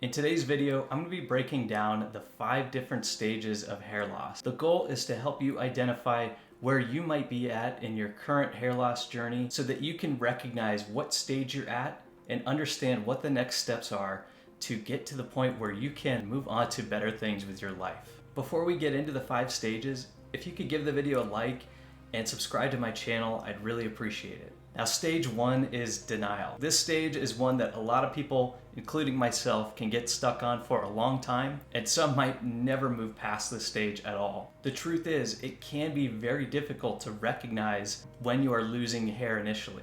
In today's video, I'm going to be breaking down the 5 different stages of hair loss. The goal is to help you identify where you might be at in your current hair loss journey so that you can recognize what stage you're at and understand what the next steps are to get to the point where you can move on to better things with your life. Before we get into the 5 stages, if you could give the video a like and subscribe to my channel, I'd really appreciate it. Now, stage 1 is denial. This stage is one that a lot of people, including myself, can get stuck on for a long time, and some might never move past this stage at all. The truth is, it can be very difficult to recognize when you are losing hair initially.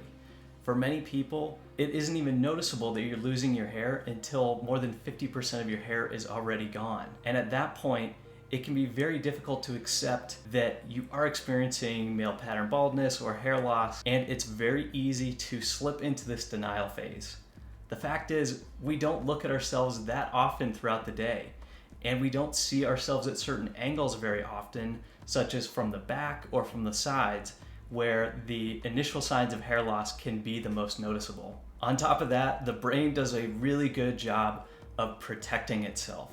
For many people, it isn't even noticeable that you're losing your hair until more than 50% of your hair is already gone. And at that point, it can be very difficult to accept that you are experiencing male pattern baldness or hair loss, and it's very easy to slip into this denial phase. The fact is, we don't look at ourselves that often throughout the day, and we don't see ourselves at certain angles very often, such as from the back or from the sides, where the initial signs of hair loss can be the most noticeable. On top of that, the brain does a really good job of protecting itself.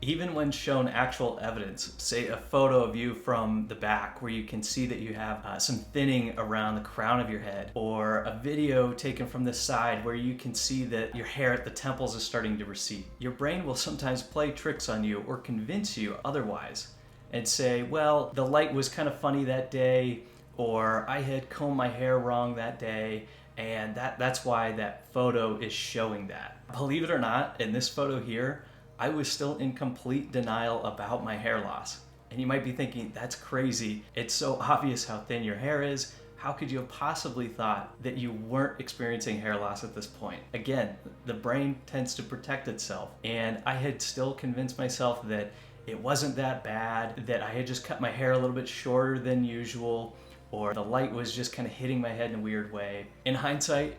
Even when shown actual evidence, say a photo of you from the back where you can see that you have some thinning around the crown of your head, or a video taken from the side where you can see that your hair at the temples is starting to recede. Your brain will sometimes play tricks on you or convince you otherwise and say, well, the light was kind of funny that day, or I had combed my hair wrong that day, and that's why that photo is showing that. Believe it or not, in this photo here, I was still in complete denial about my hair loss. And you might be thinking, that's crazy. It's so obvious how thin your hair is. How could you have possibly thought that you weren't experiencing hair loss at this point? Again, the brain tends to protect itself. And I had still convinced myself that it wasn't that bad, that I had just cut my hair a little bit shorter than usual, or the light was just kind of hitting my head in a weird way. In hindsight,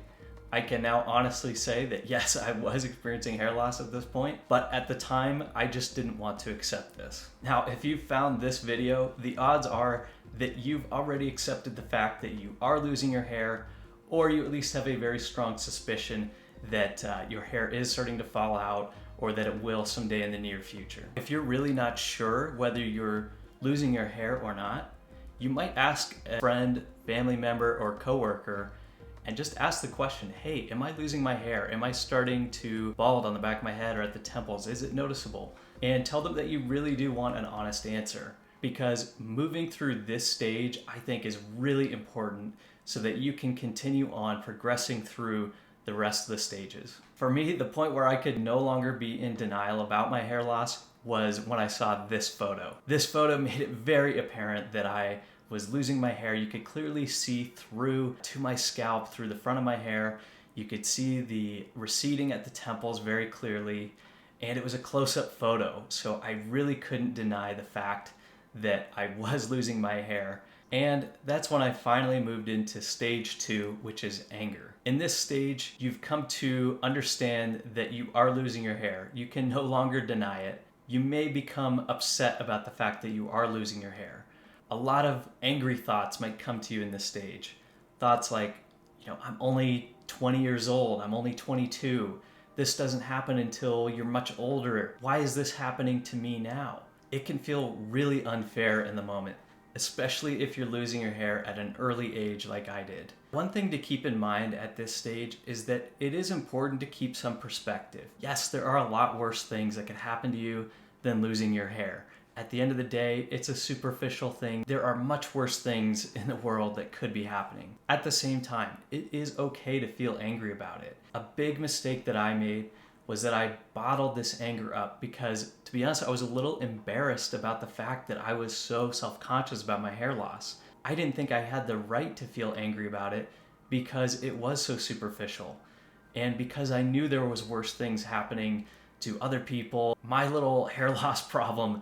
I can now honestly say that yes, I was experiencing hair loss at this point, but at the time, I just didn't want to accept this. Now, if you found this video, the odds are that you've already accepted the fact that you are losing your hair, or you at least have a very strong suspicion that your hair is starting to fall out, or that it will someday in the near future. If you're really not sure whether you're losing your hair or not, you might ask a friend, family member, or coworker and just ask the question, hey, am I losing my hair? Am I starting to bald on the back of my head or at the temples? Is it noticeable? And tell them that you really do want an honest answer, because moving through this stage, I think, is really important so that you can continue on progressing through the rest of the stages. For me, the point where I could no longer be in denial about my hair loss was when I saw this photo. This photo made it very apparent that I was losing my hair. You could clearly see through to my scalp, through the front of my hair. You could see the receding at the temples very clearly, and it was a close-up photo, so I really couldn't deny the fact that I was losing my hair. And that's when I finally moved into stage 2, which is anger. In this stage, you've come to understand that you are losing your hair. You can no longer deny it. You may become upset about the fact that you are losing your hair. A lot of angry thoughts might come to you in this stage. Thoughts like, I'm only 20 years old, I'm only 22. This doesn't happen until you're much older. Why is this happening to me now? It can feel really unfair in the moment, especially if you're losing your hair at an early age like I did. One thing to keep in mind at this stage is that it is important to keep some perspective. Yes, there are a lot worse things that could happen to you than losing your hair. At the end of the day, it's a superficial thing. There are much worse things in the world that could be happening. At the same time, it is okay to feel angry about it. A big mistake that I made was that I bottled this anger up because, to be honest, I was a little embarrassed about the fact that I was so self-conscious about my hair loss. I didn't think I had the right to feel angry about it because it was so superficial. And because I knew there was worse things happening to other people, my little hair loss problem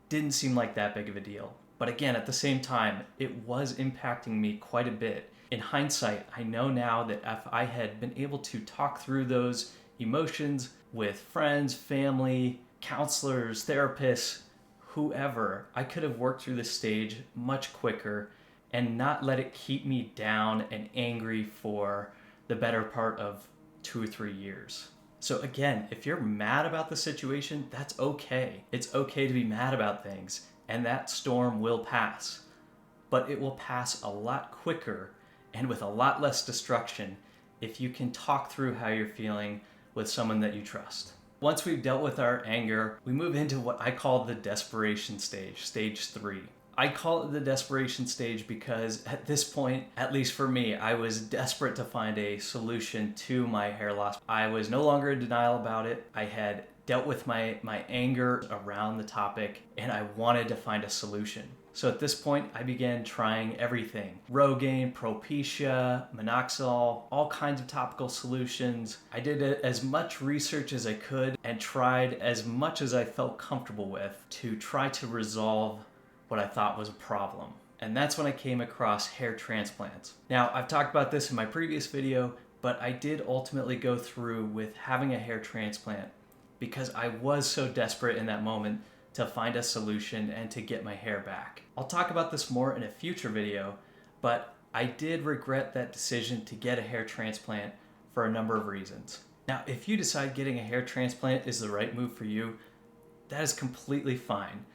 didn't seem like that big of a deal. But again, at the same time, it was impacting me quite a bit. In hindsight, I know now that if I had been able to talk through those emotions with friends, family, counselors, therapists, whoever, I could have worked through this stage much quicker and not let it keep me down and angry for the better part of 2 or 3 years. So again, if you're mad about the situation, that's okay. It's okay to be mad about things, and that storm will pass. But it will pass a lot quicker and with a lot less destruction if you can talk through how you're feeling with someone that you trust. Once we've dealt with our anger, we move into what I call the desperation stage, stage 3. I call it the desperation stage because at this point, at least for me, I was desperate to find a solution to my hair loss. I was no longer in denial about it. I had dealt with my anger around the topic, and I wanted to find a solution. So at this point, I began trying everything. Rogaine, Propecia, Minoxidil, all kinds of topical solutions. I did as much research as I could and tried as much as I felt comfortable with to try to resolve what I thought was a problem. And that's when I came across hair transplants. Now, I've talked about this in my previous video, but I did ultimately go through with having a hair transplant because I was so desperate in that moment to find a solution and to get my hair back. I'll talk about this more in a future video, but I did regret that decision to get a hair transplant for a number of reasons. Now, if you decide getting a hair transplant is the right move for you, that is completely fine.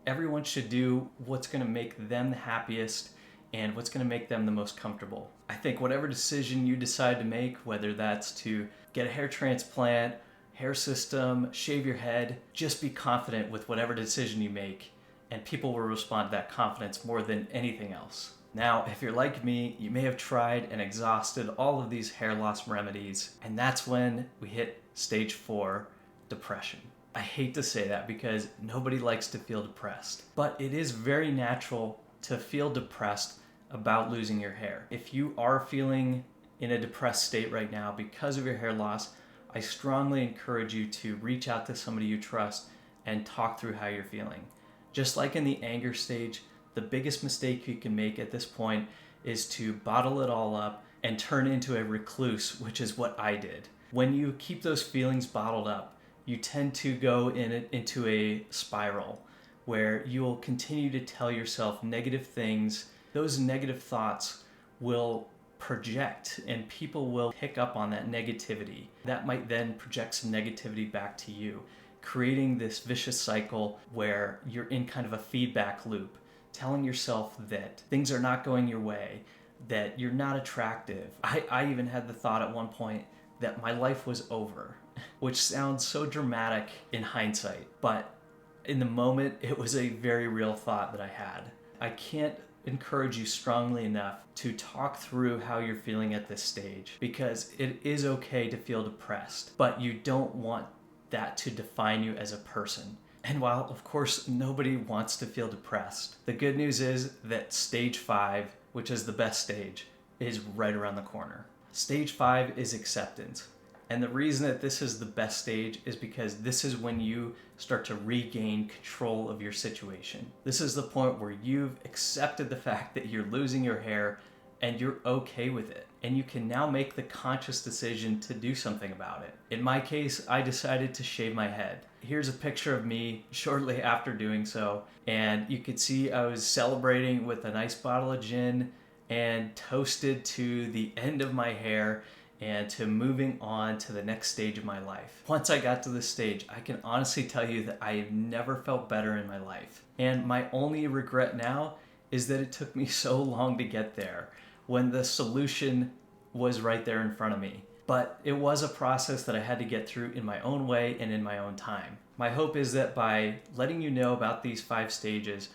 Everyone should do what's going to make them the happiest and what's going to make them the most comfortable. I think whatever decision you decide to make, whether that's to get a hair transplant, hair system, shave your head, just be confident with whatever decision you make, and people will respond to that confidence more than anything else. Now, if you're like me, you may have tried and exhausted all of these hair loss remedies, and that's when we hit stage 4, depression. I hate to say that because nobody likes to feel depressed, but it is very natural to feel depressed about losing your hair. If you are feeling in a depressed state right now because of your hair loss, I strongly encourage you to reach out to somebody you trust and talk through how you're feeling. Just like in the anger stage, the biggest mistake you can make at this point is to bottle it all up and turn into a recluse, which is what I did. When you keep those feelings bottled up, you tend to go into a spiral where you will continue to tell yourself negative things. Those negative thoughts will project and people will pick up on that negativity. That might then project some negativity back to you, creating this vicious cycle where you're in kind of a feedback loop, telling yourself that things are not going your way, that you're not attractive. I even had the thought at one point that my life was over, which sounds so dramatic in hindsight, but in the moment, it was a very real thought that I had. I can't encourage you strongly enough to talk through how you're feeling at this stage, because it is okay to feel depressed, but you don't want that to define you as a person. And while, of course, nobody wants to feel depressed, the good news is that stage 5, which is the best stage, is right around the corner. Stage 5 is acceptance. And the reason that this is the best stage is because this is when you start to regain control of your situation. This is the point where you've accepted the fact that you're losing your hair and you're okay with it. And you can now make the conscious decision to do something about it. In my case, I decided to shave my head. Here's a picture of me shortly after doing so. And you could see I was celebrating with a nice bottle of gin and toasted to the end of my hair and to moving on to the next stage of my life. Once I got to this stage, I can honestly tell you that I have never felt better in my life. And my only regret now is that it took me so long to get there when the solution was right there in front of me. But it was a process that I had to get through in my own way and in my own time. My hope is that by letting you know about these 5 stages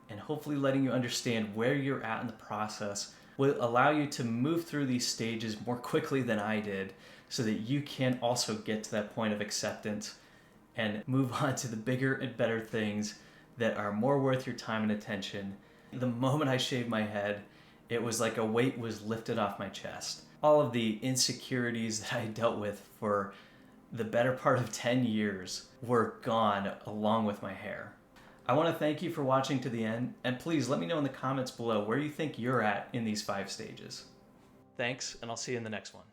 and hopefully letting you understand where you're at in the process will allow you to move through these stages more quickly than I did, so that you can also get to that point of acceptance and move on to the bigger and better things that are more worth your time and attention. The moment I shaved my head, it was like a weight was lifted off my chest. All of the insecurities that I dealt with for the better part of 10 years were gone along with my hair. I want to thank you for watching to the end, and please let me know in the comments below where you think you're at in these 5 stages. Thanks, and I'll see you in the next one.